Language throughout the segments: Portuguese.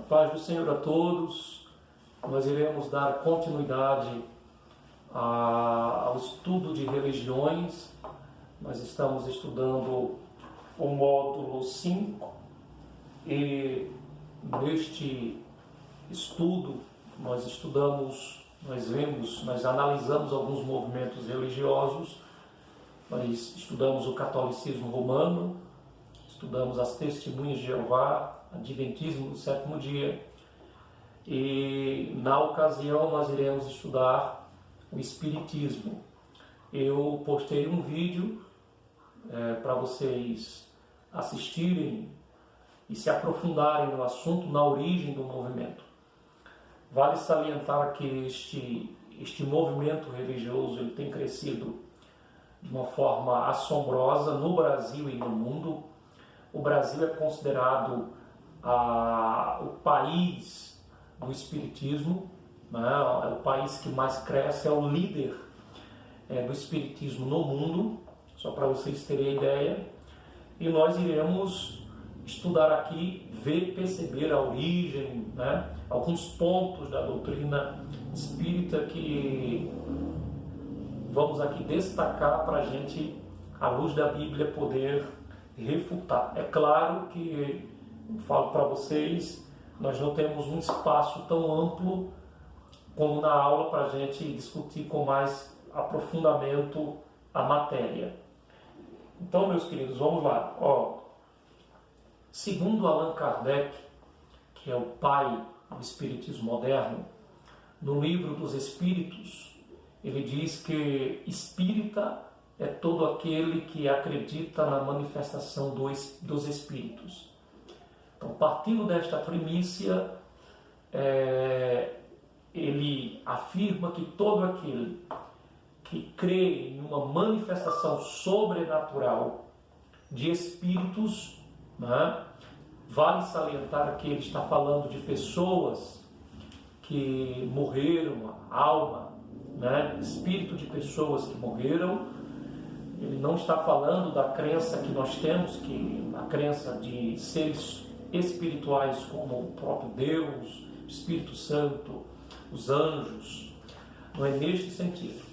Paz do Senhor a todos. Nós iremos dar continuidade ao estudo de religiões. Nós estamos estudando o módulo 5 e neste estudo nós analisamos alguns movimentos religiosos. Nós estudamos o catolicismo romano, estudamos as testemunhas de Jeová, Adventismo do sétimo dia, e na ocasião nós iremos estudar o Espiritismo. Eu postei um vídeo para vocês assistirem e se aprofundarem no assunto, na origem do movimento. Vale salientar que este movimento religioso ele tem crescido de uma forma assombrosa no Brasil e no mundo. O Brasil é considerado o país do Espiritismo, né? É o país que mais cresce, é o líder do Espiritismo no mundo, só para vocês terem ideia. E nós iremos estudar aqui, perceber a origem, né? Alguns pontos da doutrina espírita que vamos aqui destacar para a gente, à luz da Bíblia, poder refutar. É claro que, falo para vocês, nós não temos um espaço tão amplo como na aula para a gente discutir com mais aprofundamento a matéria. Então, meus queridos, vamos lá. Segundo Allan Kardec, que é o pai do Espiritismo moderno, no livro dos Espíritos, ele diz que espírita é todo aquele que acredita na manifestação dos Espíritos. Então, partindo desta primícia, ele afirma que todo aquele que crê em uma manifestação sobrenatural de Espíritos, né? Vale salientar que ele está falando de pessoas que morreram, a alma, né? Espírito de pessoas que morreram. Ele não está falando da crença que nós temos, que a crença de seres espirituais como o próprio Deus, o Espírito Santo, os anjos. Não é neste sentido.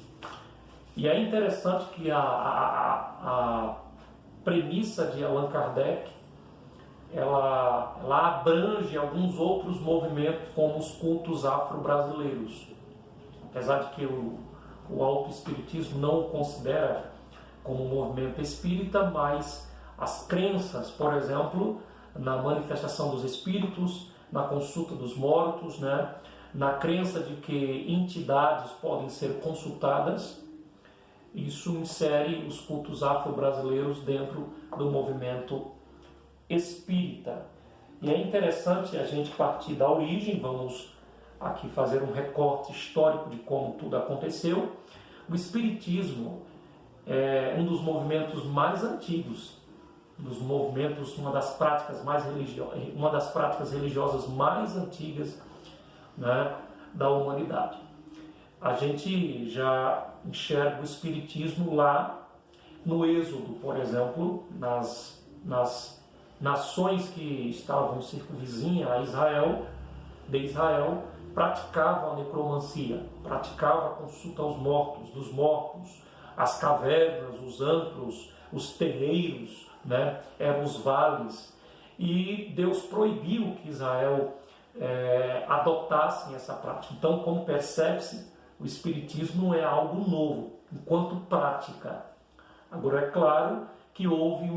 E é interessante que a premissa de Allan Kardec ela abrange alguns outros movimentos, como os cultos afro-brasileiros. Apesar de que o autoespiritismo não o considera como um movimento espírita, mas as crenças, por exemplo, na manifestação dos espíritos, na consulta dos mortos, né? Na crença de que entidades podem ser consultadas, isso insere os cultos afro-brasileiros dentro do movimento espírita. E é interessante a gente partir da origem. Vamos aqui fazer um recorte histórico de como tudo aconteceu. O Espiritismo é um dos movimentos mais antigos, uma das práticas religiosas mais antigas, né, da humanidade. A gente já enxerga o Espiritismo lá no Êxodo, por exemplo, nas nações que estavam circunvizinhas a Israel, praticavam a necromancia, praticavam a consulta aos mortos, dos mortos, as cavernas, os antros, os terreiros, né? Eram os vales. E Deus proibiu que Israel adotassem essa prática. Então, como percebe-se, o Espiritismo não é algo novo, enquanto prática. Agora, é claro que houve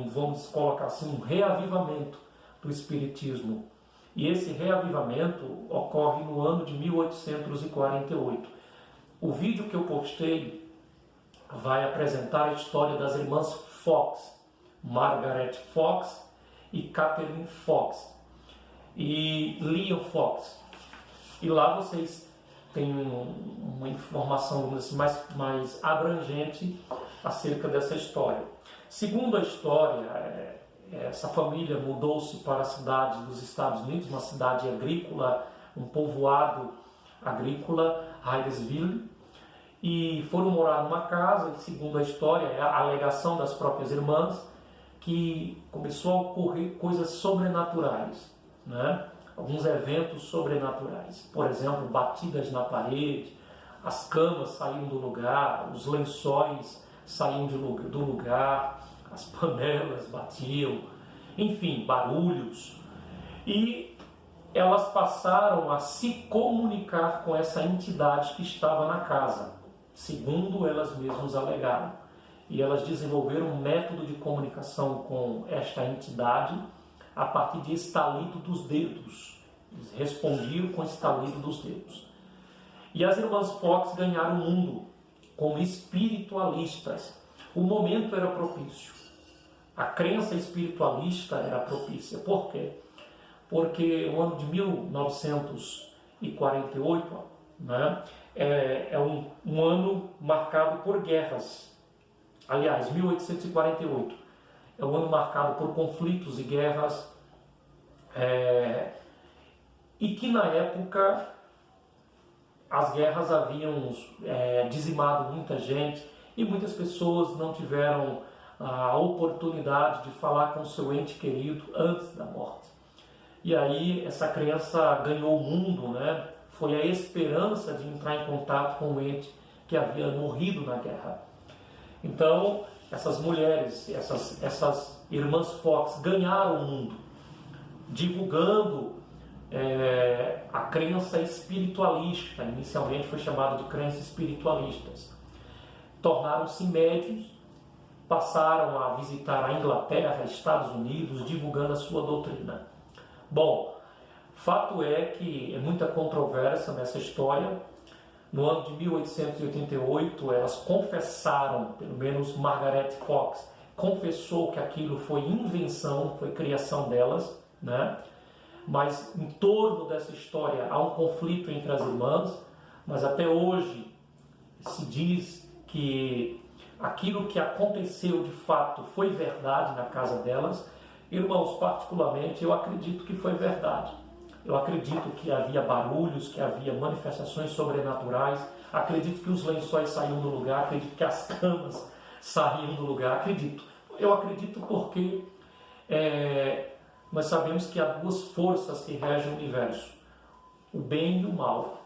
vamos colocar assim, um reavivamento do Espiritismo. E esse reavivamento ocorre no ano de 1848. O vídeo que eu postei vai apresentar a história das irmãs Fox, Margaret Fox e Catherine Fox e Leon Fox. E lá vocês têm uma informação mais abrangente acerca dessa história. Segundo a história, essa família mudou-se para a cidade dos Estados Unidos, uma cidade agrícola, um povoado agrícola, Hyattsville, e foram morar numa casa, e segundo a história, é a alegação das próprias irmãs, que começou a ocorrer coisas sobrenaturais. né? Alguns eventos sobrenaturais. Por exemplo, batidas na parede, as camas saíam do lugar, os lençóis saíam do lugar, as panelas batiam, enfim, barulhos. E elas passaram a se comunicar com essa entidade que estava na casa, segundo elas mesmas alegaram. E elas desenvolveram um método de comunicação com esta entidade a partir de estalido dos dedos. Eles respondiam com estalido dos dedos. E as irmãs Fox ganharam o mundo como espiritualistas. O momento era propício. A crença espiritualista era propícia. Por quê? Porque o ano de 1948, né, é um ano marcado por guerras. Aliás, 1848 é um ano marcado por conflitos e guerras, e que na época as guerras haviam dizimado muita gente e muitas pessoas não tiveram a oportunidade de falar com seu ente querido antes da morte. E aí essa crença ganhou o mundo, né? Foi a esperança de entrar em contato com o ente que havia morrido na guerra. Então, essas mulheres, essas irmãs Fox ganharam o mundo, divulgando a crença espiritualista. Inicialmente foi chamada de crença espiritualistas. Tornaram-se médiuns, passaram a visitar a Inglaterra, Estados Unidos, divulgando a sua doutrina. Bom, fato é que é muita controvérsia nessa história. No ano de 1888, elas confessaram, pelo menos Margaret Fox, confessou que aquilo foi invenção, foi criação delas, né? Mas em torno dessa história há um conflito entre as irmãs, mas até hoje se diz que aquilo que aconteceu de fato foi verdade na casa delas. Irmãos, particularmente, eu acredito que foi verdade. Eu acredito que havia barulhos, que havia manifestações sobrenaturais, acredito que os lençóis saíam do lugar, acredito que as camas saíam do lugar, acredito. Eu acredito porque nós sabemos que há duas forças que regem o universo, o bem e o mal.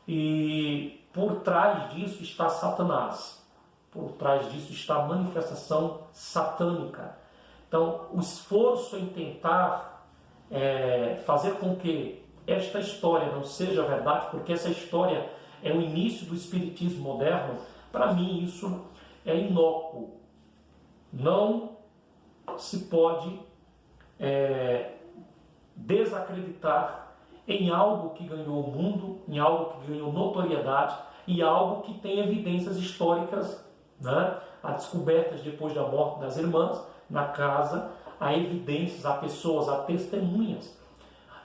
E por trás disso está Satanás, por trás disso está a manifestação satânica. Então, o esforço em tentar fazer com que esta história não seja verdade, porque essa história é o início do espiritismo moderno, para mim isso é inócuo. Não se pode desacreditar em algo que ganhou o mundo, em algo que ganhou notoriedade e algo que tem evidências históricas, né? Há descobertas depois da morte das irmãs na casa, há evidências, há pessoas, há testemunhas.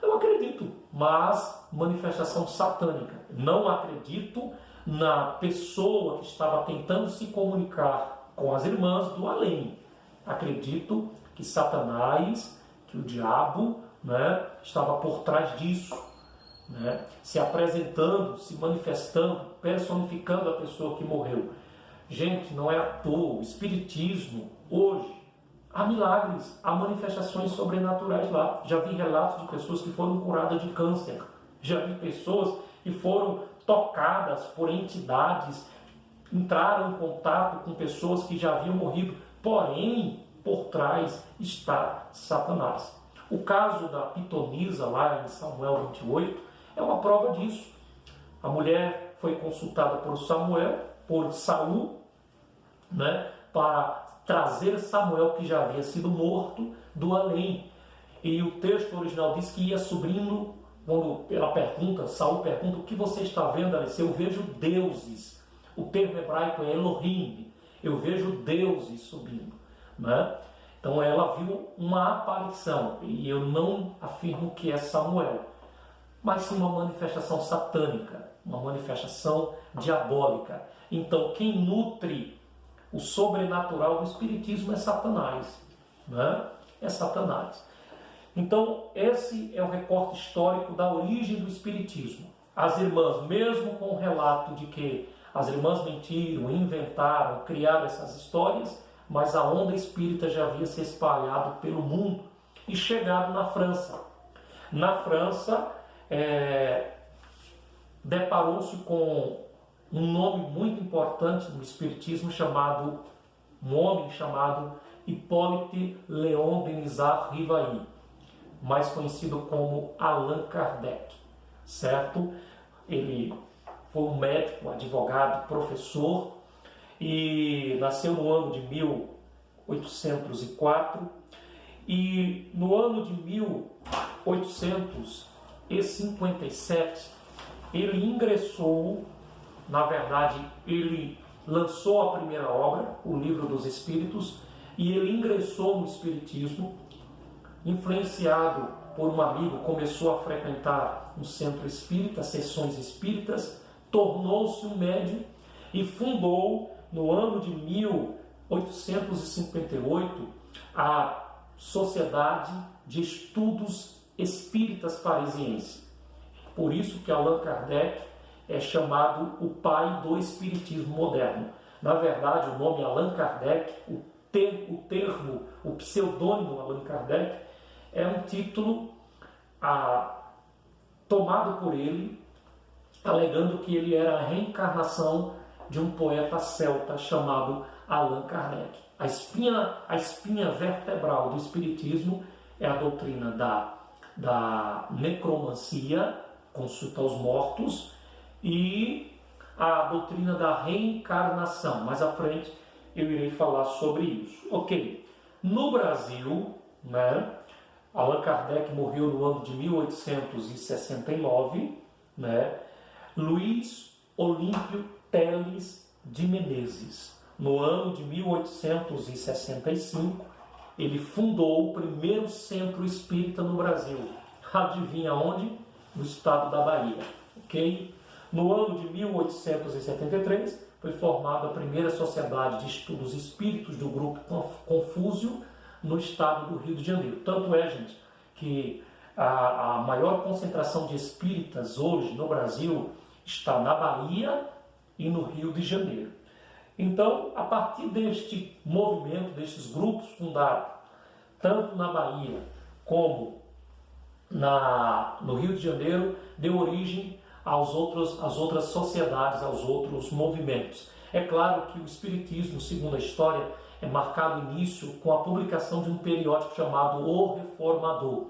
Eu acredito, mas manifestação satânica. Não acredito na pessoa que estava tentando se comunicar com as irmãs do além. Acredito que Satanás, que o diabo, né, estava por trás disso, né, se apresentando, se manifestando, personificando a pessoa que morreu. Gente, não é à toa, o espiritismo hoje há milagres, há manifestações sobrenaturais lá. Já vi relatos de pessoas que foram curadas de câncer. Já vi pessoas que foram tocadas por entidades, entraram em contato com pessoas que já haviam morrido. Porém, por trás está Satanás. O caso da pitonisa lá em Samuel 28 é uma prova disso. A mulher foi consultada por Saul, né, para trazer Samuel, que já havia sido morto, do além. E o texto original diz que ia subindo, quando ela pergunta, Saul pergunta, o que você está vendo, Alice? Eu vejo deuses. O termo hebraico é Elohim. Eu vejo deuses subindo, né? Então ela viu uma aparição, e eu não afirmo que é Samuel, mas sim uma manifestação satânica, uma manifestação diabólica. Então quem nutre o sobrenatural do espiritismo é Satanás, né? É Satanás. Então esse é o recorte histórico da origem do espiritismo. As irmãs, mesmo com o relato de que as irmãs mentiram, inventaram, criaram essas histórias, mas a onda espírita já havia se espalhado pelo mundo e chegado na França. Na França, deparou-se com um nome muito importante no espiritismo um homem chamado Hippolyte Léon Denisard Rivail, mais conhecido como Allan Kardec, certo? Ele foi um médico, advogado, professor e nasceu no ano de 1804 e no ano de 1857 ele ingressou, na verdade, ele lançou a primeira obra, o Livro dos Espíritos, e ele ingressou no Espiritismo, influenciado por um amigo, começou a frequentar um centro espírita, sessões espíritas, tornou-se um médium e fundou, no ano de 1858, a Sociedade de Estudos Espíritas Parisiense. Por isso que Allan Kardec é chamado o pai do espiritismo moderno. Na verdade, o nome Allan Kardec, o pseudônimo Allan Kardec, é um título tomado por ele, alegando que ele era a reencarnação de um poeta celta chamado Allan Kardec. A espinha vertebral do espiritismo é a doutrina da necromancia, consulta aos mortos, e a doutrina da reencarnação. Mais à frente eu irei falar sobre isso. Ok, no Brasil, né, Allan Kardec morreu no ano de 1869, né, Luiz Olímpio Teles de Menezes, no ano de 1865, ele fundou o primeiro centro espírita no Brasil. Adivinha onde? No estado da Bahia. Ok? No ano de 1873, foi formada a primeira sociedade de estudos espíritos do grupo Confúcio, no estado do Rio de Janeiro. Tanto é, gente, que a maior concentração de espíritas hoje no Brasil está na Bahia e no Rio de Janeiro. Então, a partir deste movimento, destes grupos fundados, tanto na Bahia como no Rio de Janeiro, deu origem às outras sociedades, aos outros movimentos. É claro que o Espiritismo, segundo a história, é marcado início com a publicação de um periódico chamado O Reformador.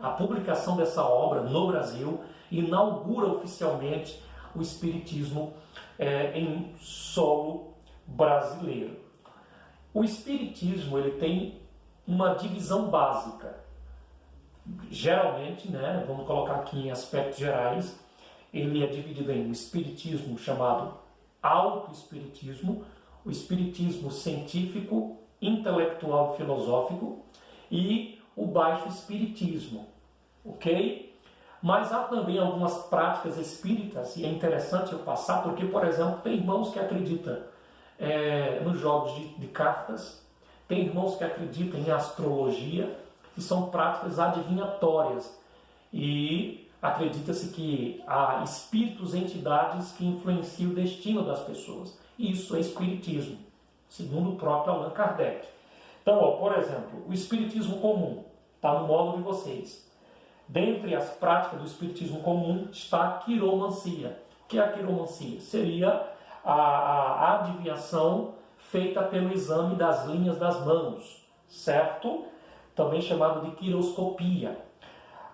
A publicação dessa obra no Brasil inaugura oficialmente o Espiritismo em solo brasileiro. O Espiritismo ele tem uma divisão básica. Geralmente, né, vamos colocar aqui em aspectos gerais, ele é dividido em um espiritismo chamado autoespiritismo, o espiritismo científico, intelectual e filosófico e o baixo espiritismo, ok? Mas há também algumas práticas espíritas, e é interessante eu passar, porque, por exemplo, tem irmãos que acreditam nos jogos de cartas, tem irmãos que acreditam em astrologia, que são práticas adivinhatórias, e acredita-se que há espíritos, entidades que influenciam o destino das pessoas. Isso é espiritismo, segundo o próprio Allan Kardec. Então, por exemplo, o espiritismo comum está no módulo de vocês. Dentre as práticas do espiritismo comum está a quiromancia. O que é a quiromancia? Seria a adivinhação feita pelo exame das linhas das mãos, certo? Também chamado de quiroscopia.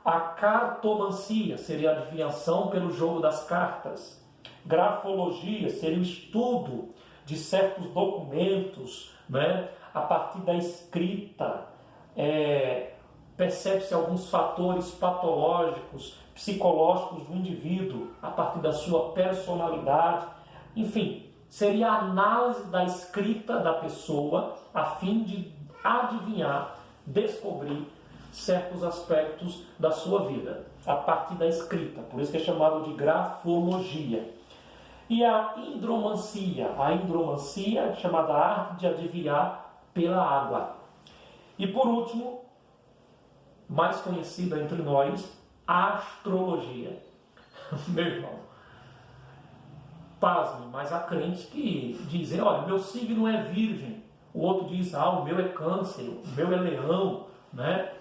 A cartomancia seria a adivinhação pelo jogo das cartas. Grafologia seria o estudo de certos documentos, né, a partir da escrita. Percebe-se alguns fatores patológicos, psicológicos do indivíduo, a partir da sua personalidade. Enfim, seria a análise da escrita da pessoa a fim de adivinhar, descobrir certos aspectos da sua vida, a partir da escrita. Por isso que é chamado de grafologia. E a hidromancia. A hidromancia é chamada arte de adivinhar pela água. E por último, mais conhecida entre nós, a astrologia. Meu irmão, pasme, mas há crentes que dizem, olha, meu signo é virgem. O outro diz, o meu é câncer, o meu é leão, né?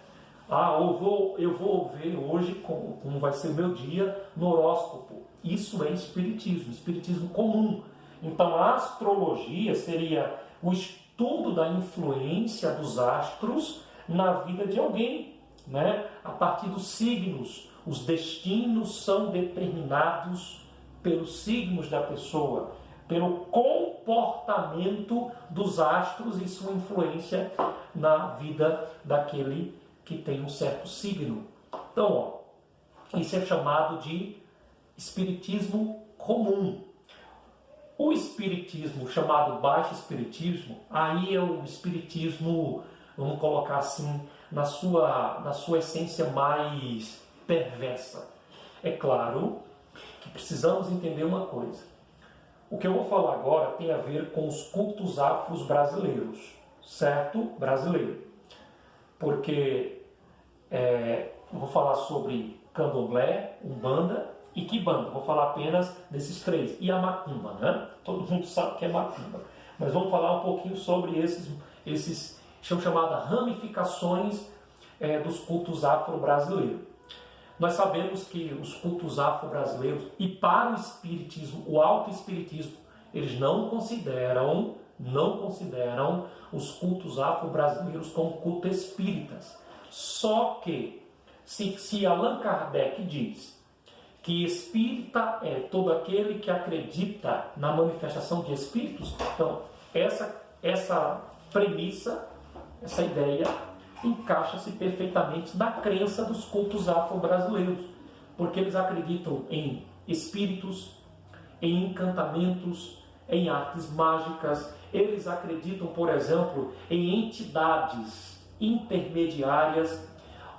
Eu vou ver hoje como vai ser meu dia no horóscopo. Isso é espiritismo comum. Então a astrologia seria o estudo da influência dos astros na vida de alguém, né? A partir dos signos. Os destinos são determinados pelos signos da pessoa, pelo comportamento dos astros e sua influência na vida daquele que tem um certo signo. Então, isso é chamado de espiritismo comum. O espiritismo chamado baixo espiritismo, aí é o espiritismo, vamos colocar assim, na sua essência mais perversa. É claro que precisamos entender uma coisa. O que eu vou falar agora tem a ver com os cultos afros brasileiros, certo? Brasileiro. Porque eu vou falar sobre candomblé, umbanda e quimbanda. Vou falar apenas desses três. E a macumba, né? Todo mundo sabe que é macumba. Mas vamos falar um pouquinho sobre esses são chamadas ramificações dos cultos afro-brasileiros. Nós sabemos que os cultos afro-brasileiros, e para o espiritismo, o auto-espiritismo, eles não consideram os cultos afro-brasileiros como cultos espíritas. Só que, se Allan Kardec diz que espírita é todo aquele que acredita na manifestação de espíritos, então essa premissa, essa ideia, encaixa-se perfeitamente na crença dos cultos afro-brasileiros, porque eles acreditam em espíritos, em encantamentos, em artes mágicas. Eles acreditam, por exemplo, em entidades intermediárias,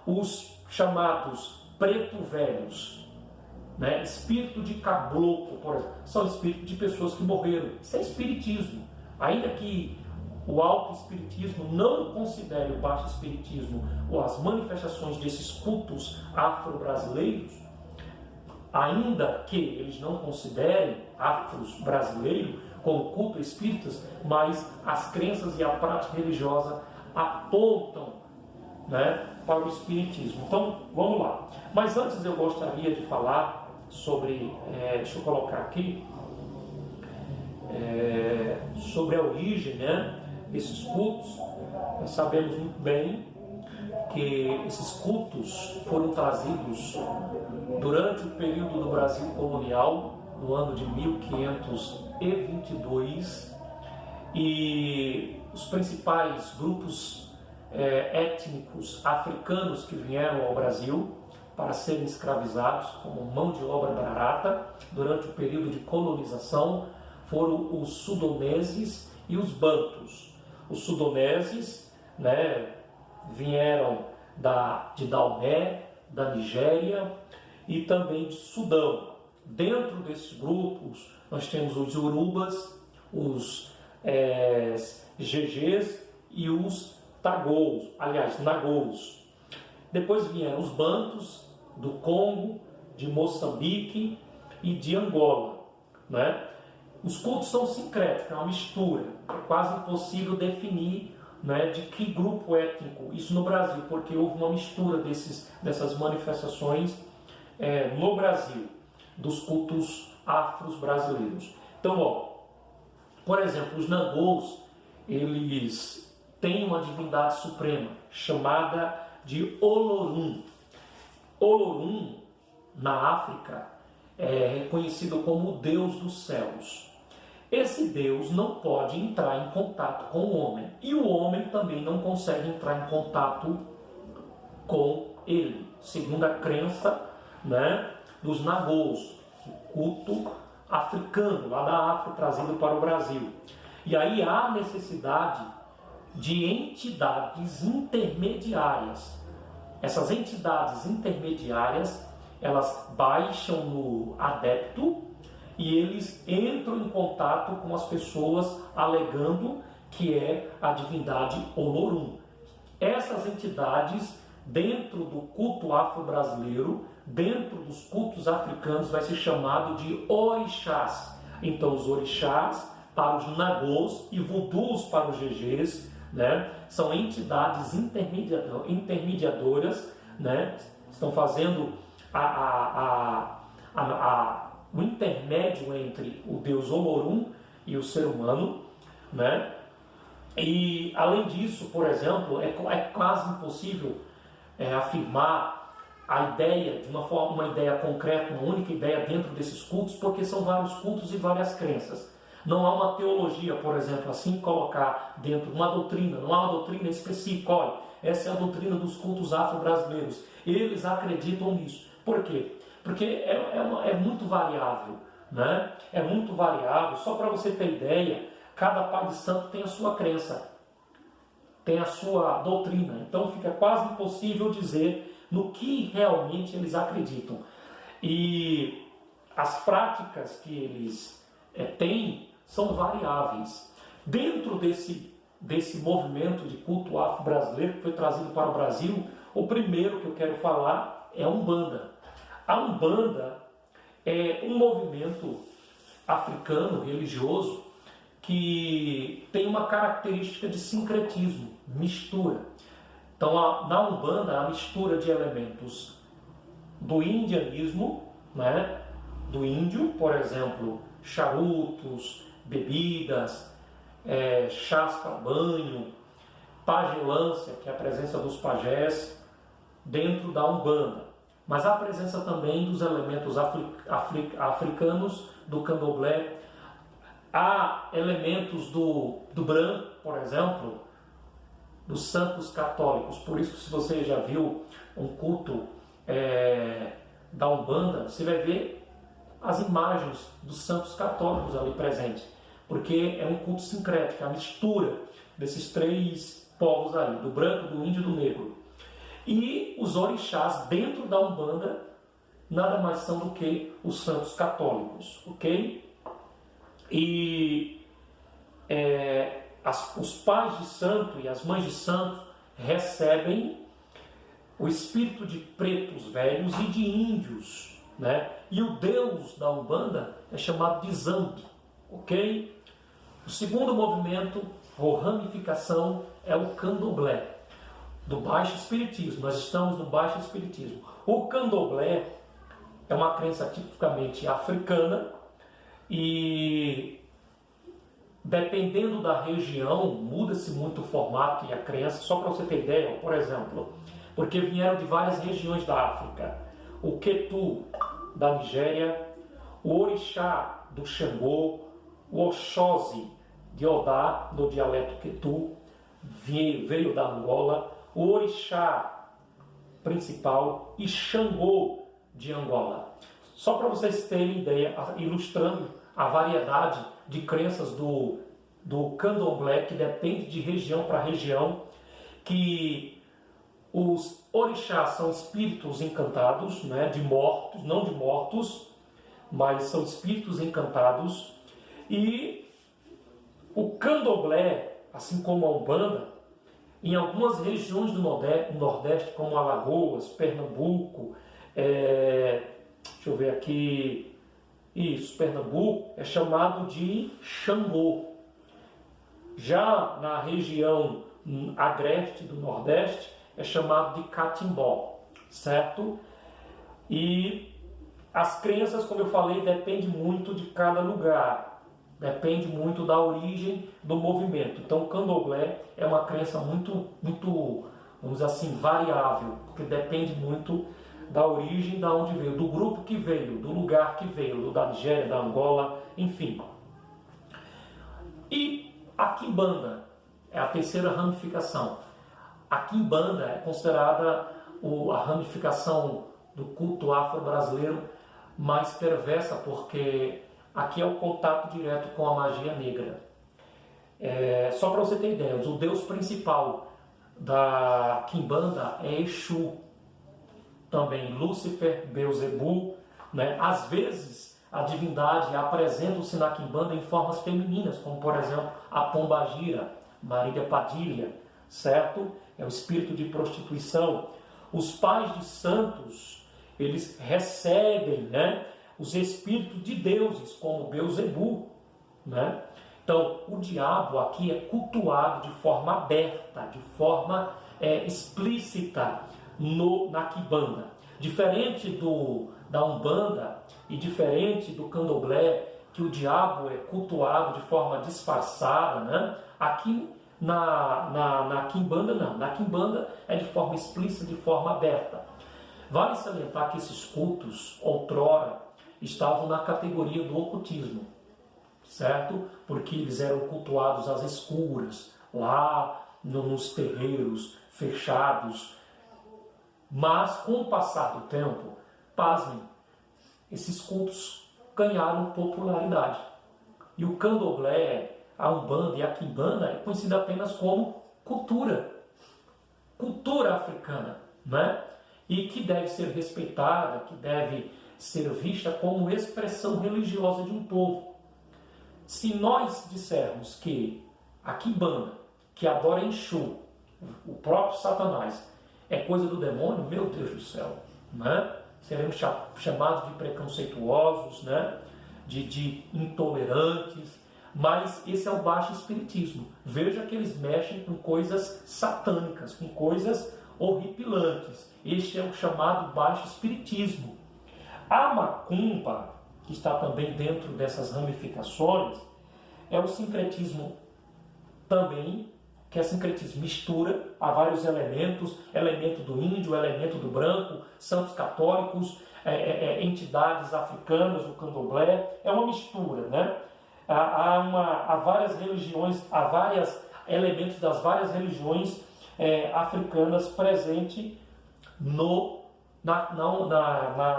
os chamados preto-velhos, né? Espírito de caboclo, por exemplo, são espíritos de pessoas que morreram. Isso é espiritismo. Ainda que o auto-espiritismo não considere o baixo espiritismo ou as manifestações desses cultos afro-brasileiros, ainda que eles não considerem afros brasileiros como culto espíritas, mas as crenças e a prática religiosa apontam, né, para o espiritismo. Então, vamos lá. Mas antes eu gostaria de falar sobre, deixa eu colocar aqui, sobre a origem, né, desses cultos. Nós sabemos muito bem que esses cultos foram trazidos durante o período do Brasil colonial, no ano de 1522, e os principais grupos étnicos africanos que vieram ao Brasil para serem escravizados como mão de obra barata durante o período de colonização foram os sudoneses e os bantus. Os sudoneses, né, vieram de Daomé, da Nigéria e também de Sudão. Dentro desses grupos nós temos os urubas, os gegês e os nagôs. Depois vieram os bantus do Congo, de Moçambique e de Angola, né? Os cultos são sincréticos, é uma mistura. É quase impossível definir, né, de que grupo étnico. Isso no Brasil, porque houve uma mistura dessas manifestações no Brasil, dos cultos afros brasileiros. Então, por exemplo, os nagôs, eles têm uma divindade suprema chamada de Olorum. Olorum, na África, é reconhecido como o Deus dos céus. Esse Deus não pode entrar em contato com o homem, e o homem também não consegue entrar em contato com ele, segundo a crença, né, dos nagôs, o culto africano, lá da África, trazido para o Brasil. E aí há necessidade de entidades intermediárias. Essas entidades intermediárias, elas baixam no adepto e eles entram em contato com as pessoas alegando que é a divindade Olorum. Essas entidades, dentro do culto afro-brasileiro, dentro dos cultos africanos, vai ser chamado de orixás. Então, os orixás para os nagôs e vudus para os gegês né? São entidades intermediadoras, né? Estão fazendo o intermédio entre o deus Olorum e o ser humano, né? E além disso, por exemplo, é quase impossível afirmar a ideia de uma ideia concreta, uma única ideia dentro desses cultos, porque são vários cultos e várias crenças. Não há uma teologia, por exemplo, assim colocar dentro uma doutrina, não há uma doutrina específica. Olha, essa é a doutrina dos cultos afro-brasileiros. Eles acreditam nisso. Por quê? Porque é muito variável, né? É muito variável. Só para você ter ideia, cada pai de santo tem a sua crença, tem a sua doutrina. Então fica quase impossível dizer no que realmente eles acreditam. E as práticas que eles têm são variáveis. Dentro desse movimento de culto afro-brasileiro que foi trazido para o Brasil, o primeiro que eu quero falar é a Umbanda. A Umbanda é um movimento africano religioso que tem uma característica de sincretismo, mistura. Então, na Umbanda, a mistura de elementos do indianismo, né? Do índio, por exemplo, charutos, bebidas, chás para banho, pagelância, que é a presença dos pajés, dentro da Umbanda. Mas há a presença também dos elementos africanos, do candomblé. Há elementos do branco, por exemplo, dos santos católicos. Por isso, se você já viu um culto da Umbanda, você vai ver as imagens dos santos católicos ali presentes, porque é um culto sincrético, a mistura desses três povos aí, do branco, do índio e do negro. E os orixás dentro da Umbanda nada mais são do que os santos católicos, ok? E os pais de santo e as mães de santo recebem o espírito de pretos velhos e de índios, né? E o deus da Umbanda é chamado de Zambi, ok? O segundo movimento, ou ramificação, é o candomblé, do baixo espiritismo. Nós estamos no baixo espiritismo. O candomblé é uma crença tipicamente africana e, dependendo da região, muda-se muito o formato e a crença. Só para você ter ideia, por exemplo, porque vieram de várias regiões da África. O Ketu, da Nigéria, o Orixá do Xangô, o Oxóssi de Odá, no dialeto Ketu, veio da Angola, o Orixá principal e Xangô de Angola. Só para vocês terem ideia, ilustrando a variedade de crenças do candomblé, que depende de região para região, que os orixás são espíritos encantados, né, de mortos, não de mortos, mas são espíritos encantados. E o candomblé, assim como a Umbanda, em algumas regiões do Nordeste, como Alagoas, Pernambuco, deixa eu ver aqui, Pernambuco, é chamado de Xangô. Já na região agreste do Nordeste, é chamado de Catimbó, certo? E as crenças, como eu falei, dependem muito de cada lugar, depende muito da origem do movimento. Então, o candomblé é uma crença muito, vamos dizer assim, variável, porque depende muito da origem, da onde veio, do grupo que veio, do lugar que veio, da Nigéria, da Angola, enfim. E a Quimbanda é a terceira ramificação. A Quimbanda é considerada a ramificação do culto afro-brasileiro mais perversa, porque aqui é o contato direto com a magia negra. Só para você ter ideia, o deus principal da Quimbanda é Exu, também Lúcifer, Beelzebub, né? Às vezes a divindade apresenta-se na Quimbanda em formas femininas, como por exemplo a Pombagira, Marília Padilha, certo? É o espírito de prostituição. Os pais de santos, eles recebem, né, os espíritos de deuses, como Beelzebub, né? Então, o diabo aqui é cultuado de forma aberta, de forma explícita na quimbanda. Diferente da Umbanda e diferente do Candomblé, que o diabo é cultuado de forma disfarçada, né? Aqui na quimbanda não. Na quimbanda é de forma explícita, de forma aberta. Vale salientar que esses cultos, outrora, estavam na categoria do ocultismo, certo? Porque eles eram cultuados às escuras, lá nos terreiros fechados. Mas, com o passar do tempo, pasmem, esses cultos ganharam popularidade. E o candomblé, a umbanda e a quimbanda é conhecida apenas como cultura africana, né? E que deve ser respeitada, que deve ser vista como expressão religiosa de um povo. Se nós dissermos que a quimbanda, que adora Exu, o próprio Satanás, é coisa do demônio, meu Deus do céu, né? Seremos chamados de preconceituosos, né? de intolerantes, mas esse é o baixo espiritismo. Veja que eles mexem com coisas satânicas, com coisas horripilantes. Este é o chamado baixo espiritismo. A macumba, que está também dentro dessas ramificações, é o sincretismo também, que é sincretismo, mistura a vários elementos, elemento do índio, elemento do branco, santos católicos, entidades africanas, o candomblé, é uma mistura, né? Há várias religiões, há vários elementos das várias religiões africanas presentes na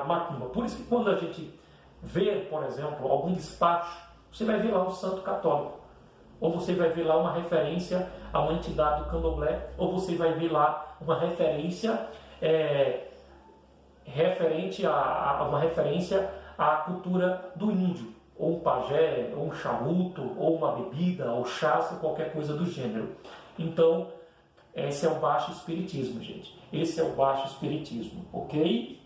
macumba. Por isso que quando a gente vê, por exemplo, algum despacho, você vai ver lá um santo católico, ou você vai ver lá uma referência a uma entidade do candomblé, ou você vai ver lá uma referência uma referência à cultura do índio, ou um pajé, ou um charuto, ou uma bebida, ou chás, ou qualquer coisa do gênero. Então, esse é o baixo espiritismo, gente. Esse é o baixo espiritismo, ok?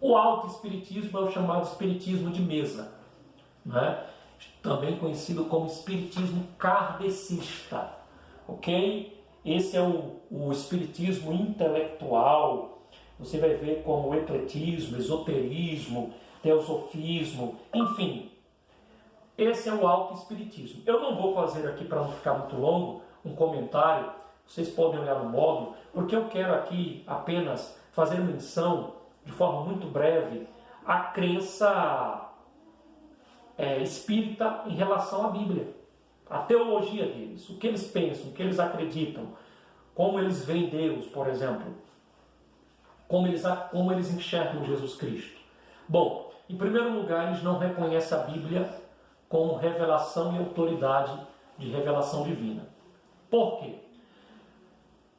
O alto espiritismo é o chamado espiritismo de mesa, né? Também conhecido como espiritismo kardecista, ok? Esse é o espiritismo intelectual. Você vai ver como ecletismo, esoterismo, teosofismo, enfim. Esse é o alto espiritismo. Eu não vou fazer aqui, para não ficar muito longo, um comentário. Vocês podem olhar no módulo, porque eu quero aqui apenas fazer menção, de forma muito breve, à crença espírita em relação à Bíblia, a teologia deles, o que eles pensam, o que eles acreditam, como eles veem Deus, por exemplo, como eles enxergam Jesus Cristo. Bom, em primeiro lugar, eles não reconhecem a Bíblia como revelação e autoridade de revelação divina. Por quê?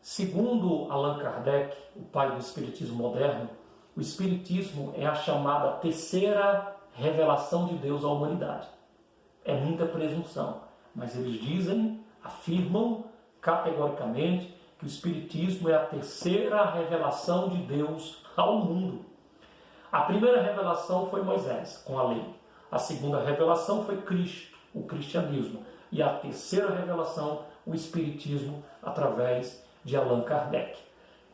Segundo Allan Kardec, o pai do Espiritismo moderno, o Espiritismo é a chamada terceira revelação de Deus à humanidade. É muita presunção, mas eles afirmam categoricamente que o Espiritismo é a terceira revelação de Deus ao mundo. A primeira revelação foi Moisés, com a lei. A segunda revelação foi Cristo, o cristianismo. E a terceira revelação, o Espiritismo, através de Allan Kardec.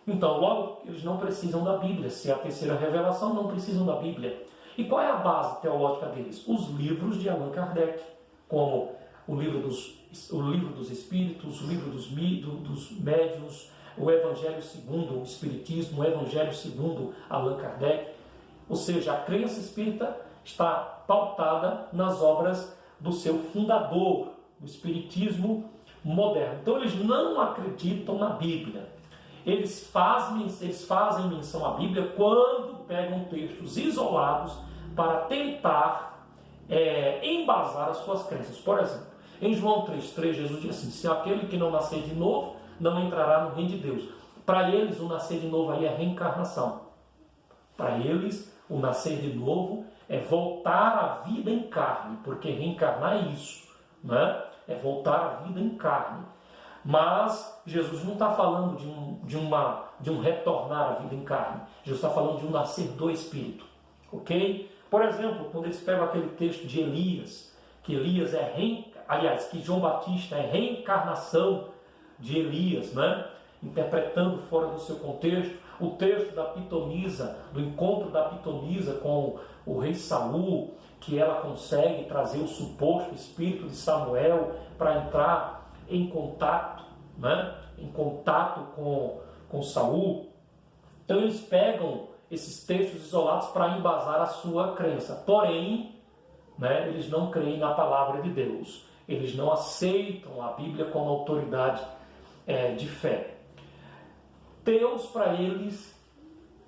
Então, logo, eles não precisam da Bíblia. Se é a terceira revelação, não precisam da Bíblia. E qual é a base teológica deles? Os livros de Allan Kardec, como o livro dos Espíritos, o livro dos Médiuns, o Evangelho segundo o Espiritismo, o Evangelho segundo Allan Kardec. Ou seja, a crença espírita está pautada nas obras do seu fundador, do Espiritismo moderno. Então, eles não acreditam na Bíblia. Eles fazem menção à Bíblia quando pegam textos isolados para tentar embasar as suas crenças. Por exemplo, em João 3,3, Jesus diz assim: se aquele que não nascer de novo, não entrará no reino de Deus. Para eles, o nascer de novo aí é reencarnação. Para eles, o nascer de novo é voltar à vida em carne, porque reencarnar é isso, né? É voltar à vida em carne. Mas Jesus não está falando de um retornar à vida em carne. Jesus está falando de um nascer do Espírito. Ok? Por exemplo, quando eles pegam aquele texto de Elias, que Elias é aliás, que João Batista é reencarnação de Elias, né? Interpretando fora do seu contexto, o texto da pitonisa, do encontro da pitonisa com o rei Saul, que ela consegue trazer o suposto espírito de Samuel para entrar em contato, né? Em contato com Saul. Então eles pegam esses textos isolados para embasar a sua crença. Porém, né, eles não creem na palavra de Deus. Eles não aceitam a Bíblia como autoridade de fé. Deus, para eles,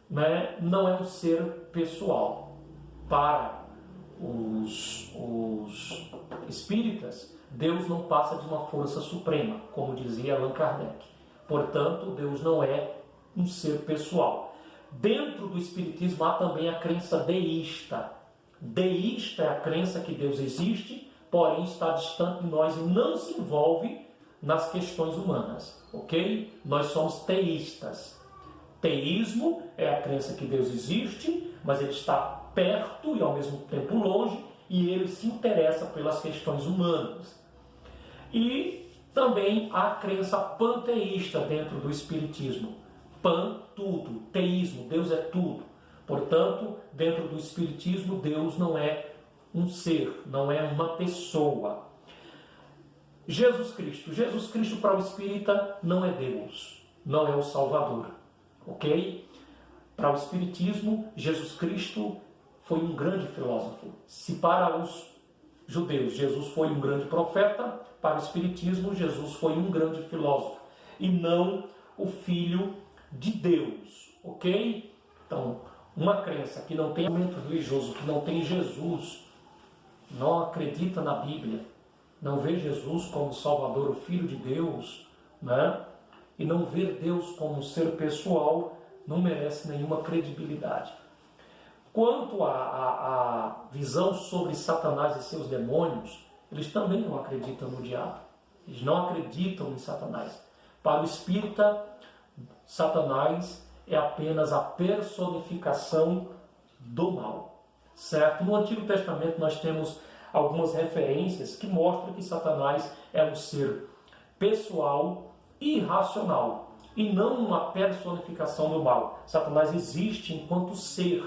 né, não é um ser pessoal. Para os espíritas, Deus não passa de uma força suprema, como dizia Allan Kardec. Portanto, Deus não é um ser pessoal. Dentro do espiritismo há também a crença deísta. Deísta é a crença que Deus existe, porém está distante de nós e não se envolve nas questões humanas, ok? Nós somos teístas. Teísmo é a crença que Deus existe, mas ele está perto e ao mesmo tempo longe, e ele se interessa pelas questões humanas. E também há a crença panteísta dentro do espiritismo. Pan, tudo. Teísmo, Deus é tudo. Portanto, dentro do espiritismo, Deus não é um ser, não é uma pessoa. Jesus Cristo para o espírita não é Deus, não é o Salvador, ok? Para o espiritismo, Jesus Cristo foi um grande filósofo. Se para os judeus Jesus foi um grande profeta, para o espiritismo Jesus foi um grande filósofo e não o Filho de Deus, ok? Então, uma crença que não tem argumento religioso, que não tem Jesus, não acredita na Bíblia, não vê Jesus como Salvador, o Filho de Deus, né? E não vê Deus como um ser pessoal, não merece nenhuma credibilidade. Quanto à visão sobre Satanás e seus demônios, eles também não acreditam no diabo. Eles não acreditam em Satanás. Para o espírita, Satanás é apenas a personificação do mal. Certo? No Antigo Testamento nós temos algumas referências que mostram que Satanás é um ser pessoal e irracional, e não uma personificação do mal. Satanás existe enquanto ser,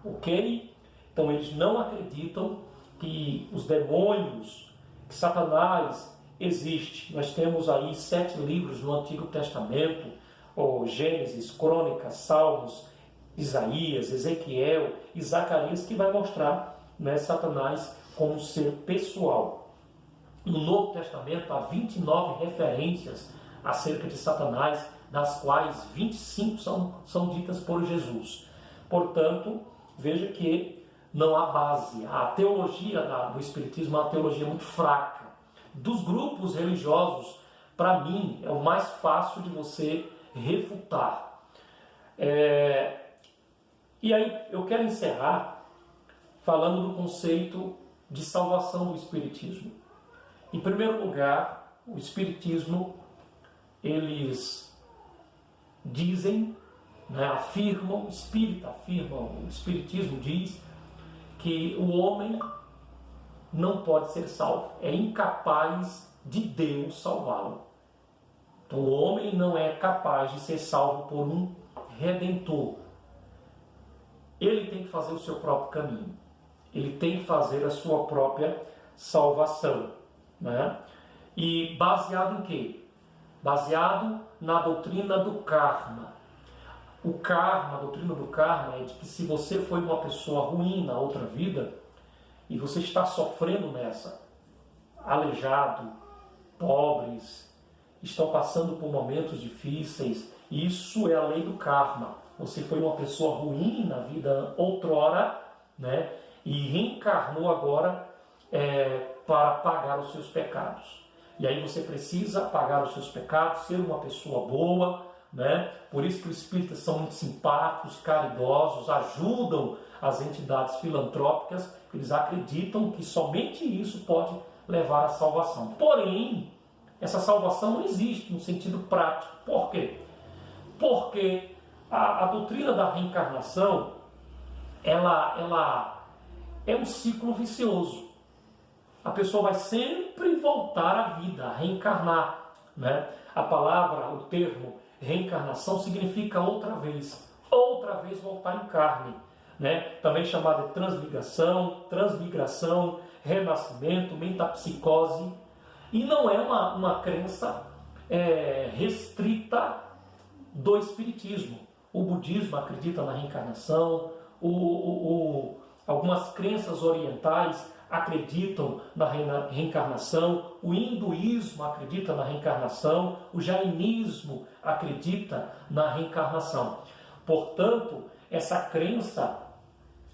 ok? Então eles não acreditam que os demônios, que Satanás existe. Nós temos aí 7 livros no Antigo Testamento, Gênesis, Crônicas, Salmos, Isaías, Ezequiel e Zacarias, que vai mostrar, né, Satanás como um ser pessoal. No Novo Testamento há 29 referências acerca de Satanás, das quais 25 são ditas por Jesus. Portanto, veja que não há base. A teologia do Espiritismo é uma teologia muito fraca. Dos grupos religiosos, para mim, é o mais fácil de você refutar. E aí eu quero encerrar falando do conceito de salvação do Espiritismo. Em primeiro lugar, o Espiritismo, eles dizem, né, afirmam, o Espiritismo diz que o homem não pode ser salvo, é incapaz de Deus salvá-lo. Então o homem não é capaz de ser salvo por um redentor. Ele tem que fazer o seu próprio caminho. Ele tem que fazer a sua própria salvação, né? E baseado em quê? Baseado na doutrina do karma. O karma, a doutrina do karma é de que se você foi uma pessoa ruim na outra vida e você está sofrendo nessa, aleijado, pobres, estão passando por momentos difíceis, isso é a lei do karma. Você foi uma pessoa ruim na vida outrora, né? E reencarnou agora para pagar os seus pecados. E aí você precisa pagar os seus pecados, ser uma pessoa boa, né? Por isso que os espíritas são muito simpáticos, caridosos, ajudam as entidades filantrópicas. Eles acreditam que somente isso pode levar à salvação. Porém, essa salvação não existe no sentido prático. Por quê? Porque a doutrina da reencarnação, ela é um ciclo vicioso. a pessoa vai sempre voltar à vida, a reencarnar, né? A palavra, o termo reencarnação significa outra vez voltar em carne, né? Também chamada de transmigração, renascimento, metapsicose. E não é uma crença restrita do espiritismo. O budismo acredita na reencarnação, algumas crenças orientais acreditam na reencarnação, o hinduísmo acredita na reencarnação, o jainismo acredita na reencarnação. Portanto, essa crença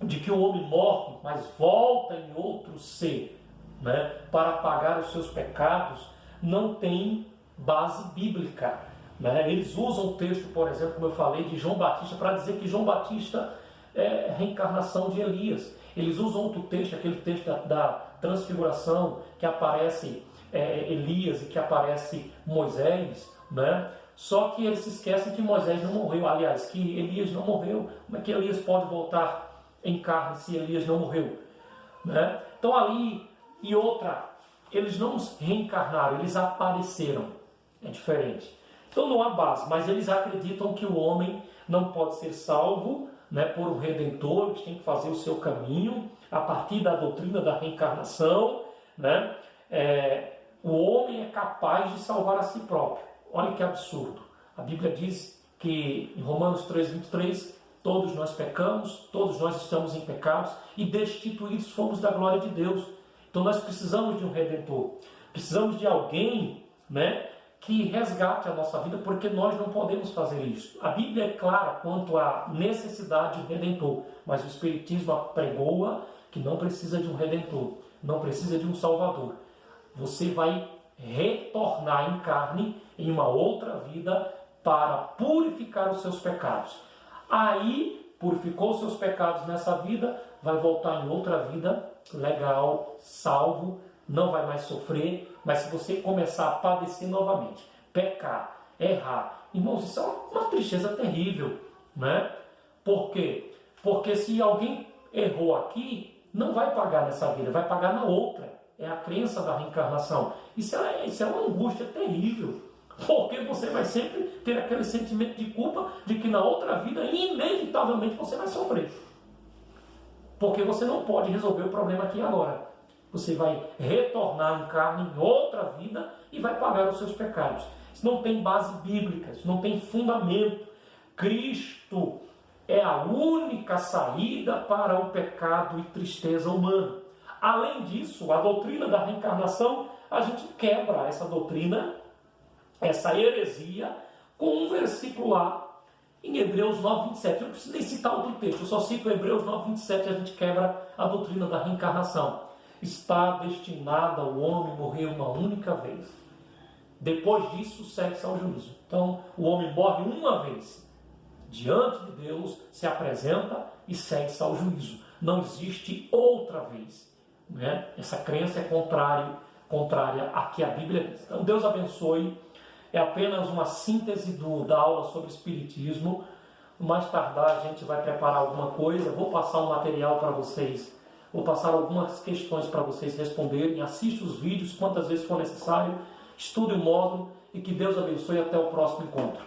de que o homem morre, mas volta em outro ser, né, para pagar os seus pecados, não tem base bíblica, né? Eles usam o texto, por exemplo, como eu falei, de João Batista, para dizer que João Batista é reencarnação de Elias. Eles usam outro texto, aquele texto da transfiguração, que aparece Elias e que aparece Moisés, né? Só que eles se esquecem que Moisés não morreu, aliás, que Elias não morreu. Como é que Elias pode voltar em carne se Elias não morreu, né? Então ali, e outra, eles não reencarnaram, eles apareceram, é diferente. Então não há base, mas eles acreditam que o homem não pode ser salvo, né, por um redentor, eles têm que fazer o seu caminho a partir da doutrina da reencarnação, né? O homem é capaz de salvar a si próprio. Olha que absurdo. A Bíblia diz que em Romanos 3:23, todos nós pecamos, todos nós estamos em pecados e destituídos fomos da glória de Deus. Então nós precisamos de um redentor, precisamos de alguém, né, que resgate a nossa vida, porque nós não podemos fazer isso. A Bíblia é clara quanto à necessidade de um redentor, mas o Espiritismo apregoa que não precisa de um redentor, não precisa de um salvador. Você vai retornar em carne em uma outra vida para purificar os seus pecados. Aí, purificou os seus pecados nessa vida, vai voltar em outra vida legal, salvo, não vai mais sofrer, mas se você começar a padecer novamente, pecar, errar, irmãos, isso é uma tristeza terrível, né? Por quê? Porque se alguém errou aqui, não vai pagar nessa vida, vai pagar na outra. É a crença da reencarnação. Isso é uma angústia terrível, porque você vai sempre ter aquele sentimento de culpa de que na outra vida, inevitavelmente, você vai sofrer. Porque você não pode resolver o problema aqui e agora. Você vai retornar em carne em outra vida e vai pagar os seus pecados. Isso não tem base bíblica, isso não tem fundamento. Cristo é a única saída para o pecado e tristeza humana. Além disso, a doutrina da reencarnação, a gente quebra essa doutrina, essa heresia, com um versículo lá em Hebreus 9:27. Eu não preciso nem citar outro texto, eu só cito Hebreus 9:27 e a gente quebra a doutrina da reencarnação. Está destinado ao homem morrer uma única vez. Depois disso, segue-se ao juízo. Então, o homem morre uma vez. Diante de Deus, se apresenta e segue-se ao juízo. Não existe outra vez. Né? Essa crença é contrária à que a Bíblia diz. Então, Deus abençoe. É apenas uma síntese da aula sobre Espiritismo. Mais tardar a gente vai preparar alguma coisa. Vou passar um material para vocês. Vou passar algumas questões para vocês responderem. Assista os vídeos quantas vezes for necessário. Estude o módulo e que Deus abençoe. Até o próximo encontro.